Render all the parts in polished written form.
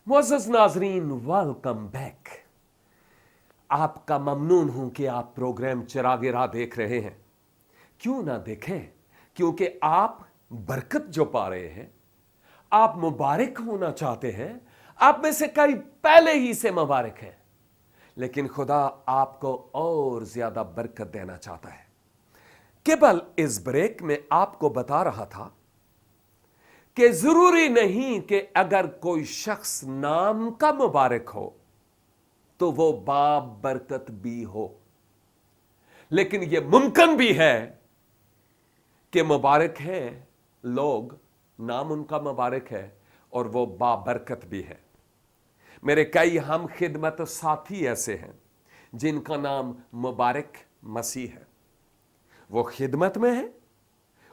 मुअज़्ज़ज़ नाज़रीन, welcome back. आपका ममनून हूं कि आप प्रोग्राम चिरागे राह देख रहे हैं। क्यों ना देखें, क्योंकि आप बरकत जो पा रहे हैं, आप मुबारक होना चाहते हैं। आप में से कई पहले ही से मुबारक हैं, लेकिन खुदा आपको और ज्यादा बरकत देना चाहता है। केवल इस ब्रेक में आपको बता रहा था कि जरूरी नहीं कि अगर कोई शख्स नाम का मुबारक हो तो वो बाप बरकत भी हो, लेकिन यह मुमकिन भी है कि मुबारक है लोग, नाम उनका मुबारक है और वो बाबरकत भी है। मेरे कई हम खिदमत साथी ऐसे हैं जिनका नाम मुबारक मसीह है। वो खिदमत में है,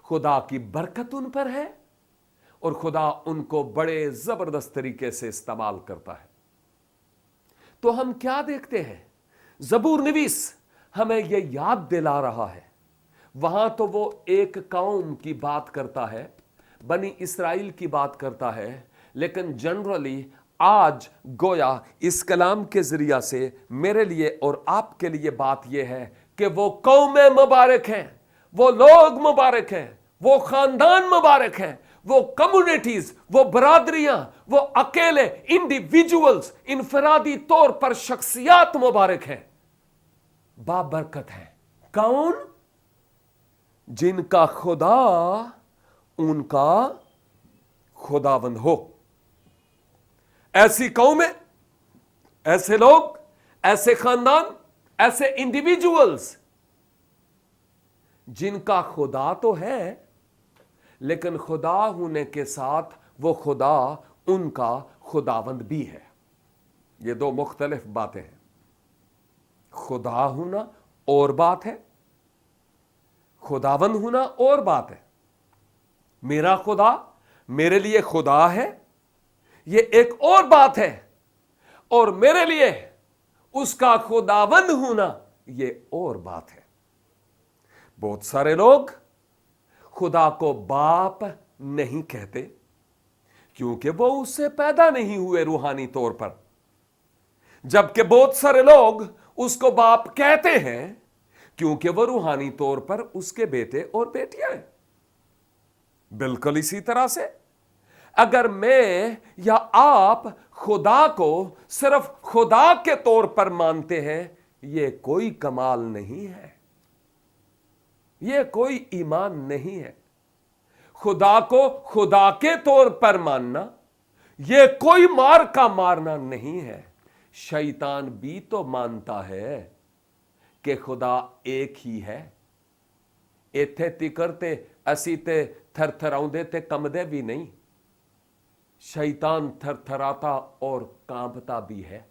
खुदा की बरकत उन पर है और खुदा उनको बड़े जबरदस्त तरीके से इस्तेमाल करता है। तो हम क्या देखते हैं? ज़बूर नवीस हमें यह याद दिला रहा है। वहां तो वो एक कौम की बात करता है, बनी इस्राइल की बात करता है, लेकिन जनरली आज गोया इस कलाम के जरिया से मेरे लिए और आपके लिए बात यह है कि वो कौमें मुबारक हैं, वो लोग मुबारक हैं, वो खानदान मुबारक हैं, वो कम्युनिटीज, वो बरादरियां, वो अकेले इंडिविजुअल्स, इनफरादी तौर पर शख्सियात मुबारक हैं, बाबरकत हैं। कौन? जिनका खुदा उनका खुदावंद हो। ऐसी कौमें, ऐसे लोग, ऐसे खानदान, ऐसे इंडिविजुअल्स जिनका खुदा तो है, लेकिन खुदा होने के साथ वो खुदा उनका खुदावंद भी है। ये दो मुख्तलिफ बातें हैं। खुदा होना और बात है, खुदावंद होना और बात है। मेरा खुदा मेरे लिए खुदा है, ये एक और बात है, और मेरे लिए उसका खुदावंद होना ये और बात है। बहुत सारे लोग खुदा को बाप नहीं कहते क्योंकि वो उससे पैदा नहीं हुए रूहानी तौर पर, जबकि बहुत सारे लोग उसको बाप कहते हैं क्योंकि वो रूहानी तौर पर उसके बेटे और बेटियां हैं। बिल्कुल इसी तरह से अगर मैं या आप खुदा को सिर्फ खुदा के तौर पर मानते हैं, यह कोई कमाल नहीं है, यह कोई ईमान नहीं है। खुदा को खुदा के तौर पर मानना यह कोई मार का मारना नहीं है। शैतान भी तो मानता है कि खुदा एक ही है। इत्थे तिकर ते असी ते थरथराउंदे ते कंबदे भी नहीं। शैतान थरथराता और कांपता भी है।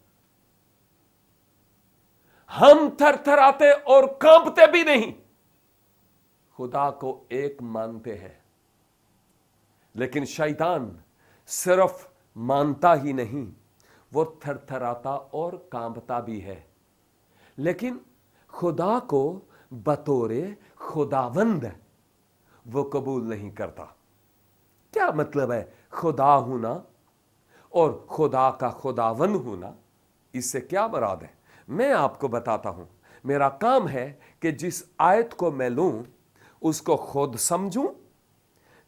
हम थरथराते और कांपते भी नहीं, खुदा को एक मानते हैं। लेकिन शैतान सिर्फ मानता ही नहीं, वो थरथराता और कांपता भी है, लेकिन खुदा को बतौरे खुदावंद वो कबूल नहीं करता। क्या मतलब है खुदा होना और खुदा का खुदावंद होना? इससे क्या मुराद है? मैं आपको बताता हूं। मेरा काम है कि जिस आयत को मैं लूं उसको खुद समझूं,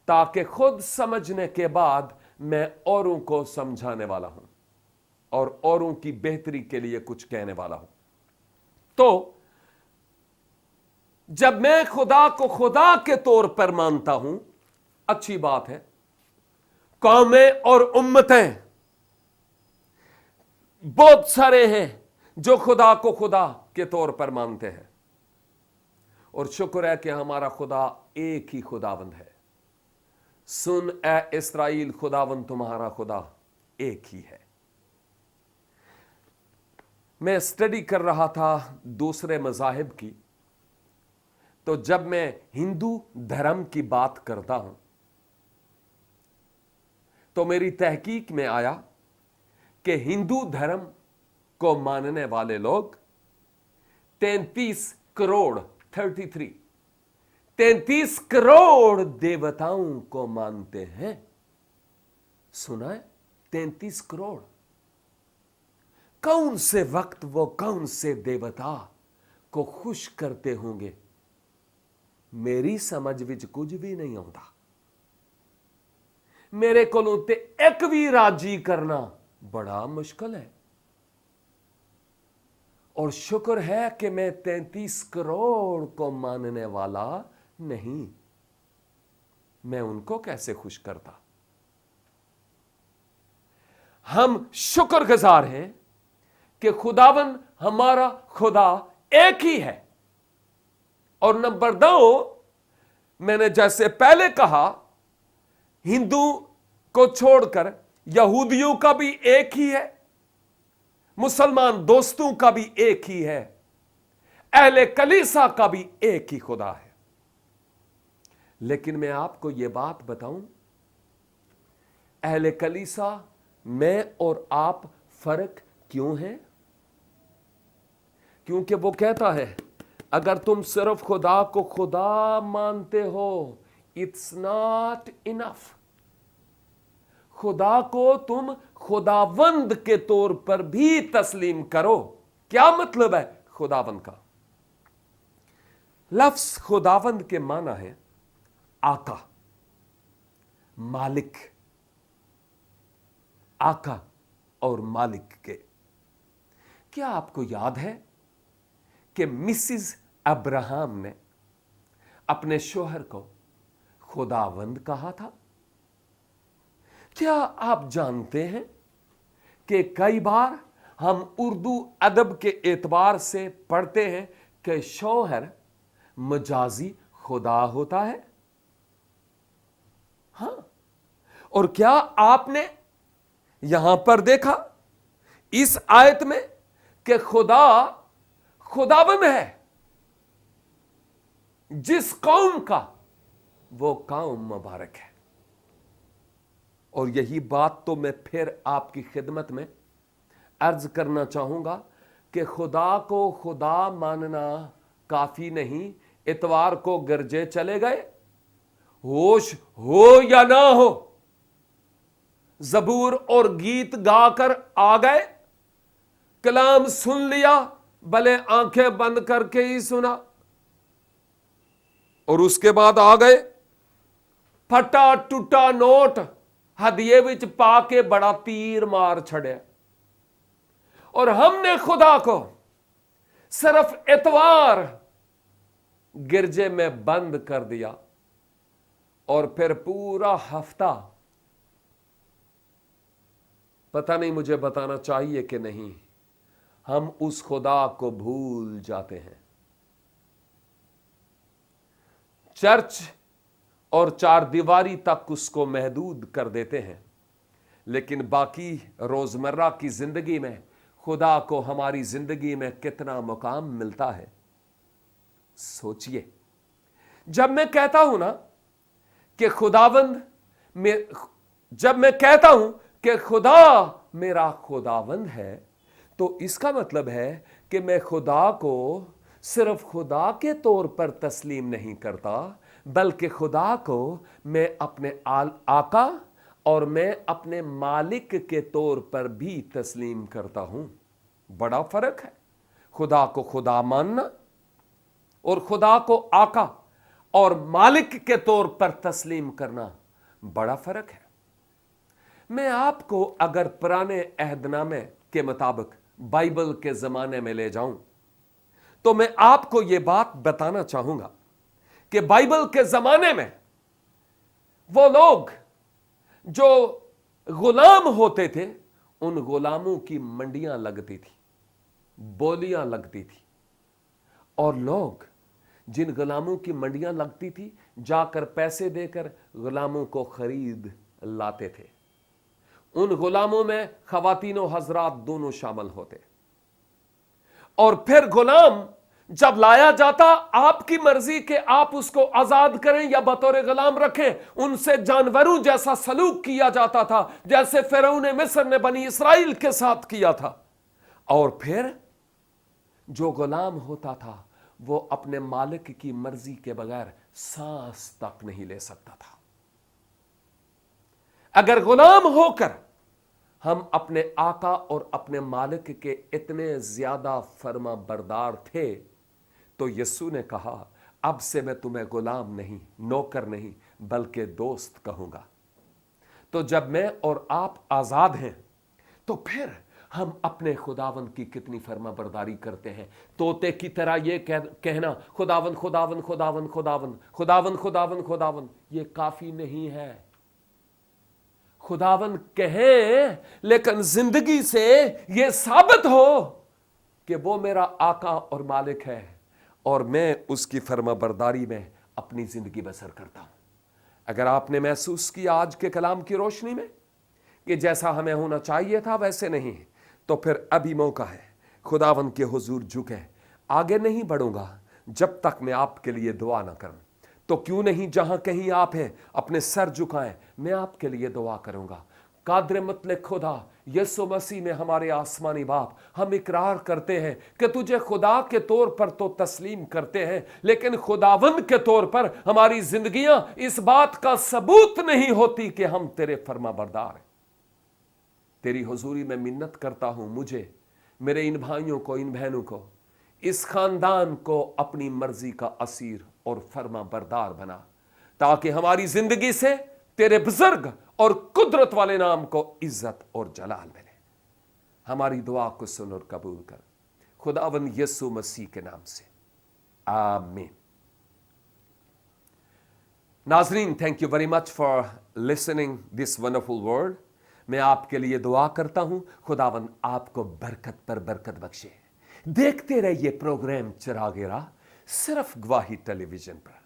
ताकि खुद समझने के बाद मैं औरों को समझाने वाला हूं और औरों की बेहतरी के लिए कुछ कहने वाला हूं। तो जब मैं खुदा को खुदा के तौर पर मानता हूं, अच्छी बात है। कौमें और उम्मतें बहुत सारे हैं जो खुदा को खुदा के तौर पर मानते हैं, और शुक्र है कि हमारा खुदा एक ही खुदावंद है। सुन ए इस्राइल, खुदावंद तुम्हारा खुदा एक ही है। मैं स्टडी कर रहा था दूसरे मज़ाहिब की, तो जब मैं हिंदू धर्म की बात करता हूं तो मेरी तहकीक में आया कि हिंदू धर्म को मानने वाले लोग 33 करोड़ 33 करोड़ देवताओं को मानते हैं। सुना है? 33 करोड़। कौन से वक्त वो कौन से देवता को खुश करते होंगे, मेरी समझ विच कुछ भी नहीं आता। मेरे को ते एक भी राजी करना बड़ा मुश्किल है। और शुक्र है कि मैं 33 करोड़ को मानने वाला नहीं। मैं उनको कैसे खुश करता। हम शुक्रगुजार हैं कि खुदावन हमारा खुदा एक ही है। और नंबर 2, मैंने जैसे पहले कहा, हिंदू को छोड़कर यहूदियों का भी एक ही है, मुसलमान दोस्तों का भी एक ही है, अहले कलीसा का भी एक ही खुदा है। लेकिन मैं आपको यह बात बताऊं, अहले कलीसा मैं और आप फर्क क्यों है? क्योंकि वो कहता है अगर तुम सिर्फ खुदा को खुदा मानते हो, इट्स नॉट इनफ। खुदा को तुम खुदावंद के तौर पर भी तस्लीम करो। क्या मतलब है खुदावंद का? लफ्ज खुदावंद के माना है आका, मालिक। आका और मालिक के। क्या आपको याद है कि मिसिस अब्राहम ने अपने शोहर को खुदावंद कहा था? क्या आप जानते हैं कि कई बार हम उर्दू अदब के एतबार से पढ़ते हैं कि शोहर मजाजी खुदा होता है? हां। और क्या आपने यहां पर देखा इस आयत में कि खुदा खुदावन है? जिस कौम का वो कौम मुबारक है। और यही बात तो मैं फिर आपकी खिदमत में अर्ज करना चाहूंगा कि खुदा को खुदा मानना काफी नहीं। इतवार को गिरजे चले गए, होश हो या ना हो, जबूर और गीत गाकर आ गए, कलाम सुन लिया, भले आंखें बंद करके ही सुना, और उसके बाद आ गए फटा टूटा नोट हदिये विच पा के बड़ा तीर मार छड़े। और हमने खुदा को सिर्फ इतवार गिरजे में बंद कर दिया और फिर पूरा हफ्ता, पता नहीं मुझे बताना चाहिए कि नहीं, हम उस खुदा को भूल जाते हैं। चर्च और चार दीवारी तक उसको महदूद कर देते हैं, लेकिन बाकी रोजमर्रा की जिंदगी में खुदा को हमारी जिंदगी में कितना मुकाम मिलता है सोचिए। जब मैं कहता हूं ना कि खुदावंद में, जब मैं कहता हूं कि खुदा मेरा खुदावंद है, तो इसका मतलब है कि मैं खुदा को सिर्फ खुदा के तौर पर तस्लीम नहीं करता, बल्कि खुदा को मैं अपने आका और मैं अपने मालिक के तौर पर भी तस्लीम करता हूं। बड़ा फर्क है खुदा को खुदा मानना और खुदा को आका और मालिक के तौर पर तस्लीम करना, बड़ा फर्क है। मैं आपको अगर पुराने अहदनामे के मुताबिक बाइबल के जमाने में ले जाऊं, तो मैं आपको यह बात बताना चाहूंगा कि बाइबल के जमाने में वो लोग जो गुलाम होते थे, उन गुलामों की मंडियां लगती थी, बोलियां लगती थी, और लोग जिन गुलामों की मंडियां लगती थी जाकर पैसे देकर गुलामों को खरीद लाते थे। उन गुलामों में खवातीनो हजरात दोनों शामिल होते। और फिर गुलाम जब लाया जाता, आपकी मर्जी के आप उसको आजाद करें या बतौर गुलाम रखें, उनसे जानवरों जैसा सलूक किया जाता था, जैसे फिरौन मिस्र ने बनी इसराइल के साथ किया था। और फिर जो गुलाम होता था वो अपने मालिक की मर्जी के बगैर सांस तक नहीं ले सकता था। अगर गुलाम होकर हम अपने आका और अपने मालिक के इतने ज्यादा फर्मा बरदार थे तो यीशु ने कहा, अब से मैं तुम्हें गुलाम नहीं, नौकर नहीं, बल्कि दोस्त कहूंगा। तो जब मैं और आप आजाद हैं तो फिर हम अपने खुदावन की कितनी फर्मा बरदारी करते हैं। तोते की तरह ये कहना खुदावन खुदावन खुदावन खुदावन खुदावन खुदावन खुदावन, ये काफी नहीं है। खुदावन कहें लेकिन जिंदगी से ये साबित हो कि वो मेरा आका और मालिक है और मैं उसकी फर्मा बरदारी में अपनी जिंदगी बसर करता हूं। अगर आपने महसूस किया आज के कलाम की रोशनी में कि जैसा हमें होना चाहिए था वैसे नहीं, तो फिर अभी मौका है खुदावन के हुजूर झुके। आगे नहीं बढ़ूंगा जब तक मैं आपके लिए दुआ ना करूं। तो क्यों नहीं जहां कहीं आप हैं अपने सर झुकाएं, मैं आपके लिए दुआ करूंगा। कादर मुतलक खुदा यीशु मसीह में हमारे आसमानी बाप, हम इकरार करते हैं कि तुझे खुदा के तौर पर तो तस्लीम करते हैं, लेकिन खुदावंद के तौर पर हमारी जिंदगियां इस बात का सबूत नहीं होती कि हम तेरे फर्मा बरदार हैं। तेरी हुजूरी में मिन्नत करता हूं, मुझे, मेरे इन भाइयों को, इन बहनों को, इस खानदान को अपनी मर्जी का असीर और फर्मा बरदार बना, ताकि हमारी जिंदगी से तेरे बुजुर्ग और कुदरत वाले नाम को इज्जत और जलाल मिले। हमारी दुआ को सुन और कबूल कर, खुदावन यीशु मसीह के नाम से, आमीन। नाजरीन, thank you very much for listening this wonderful word. मैं आपके लिए दुआ करता हूं, खुदावन आपको बरकत पर बरकत बख्शे। देखते रहिए प्रोग्राम चिरागे राह, सिर्फ गवाही टेलीविजन पर।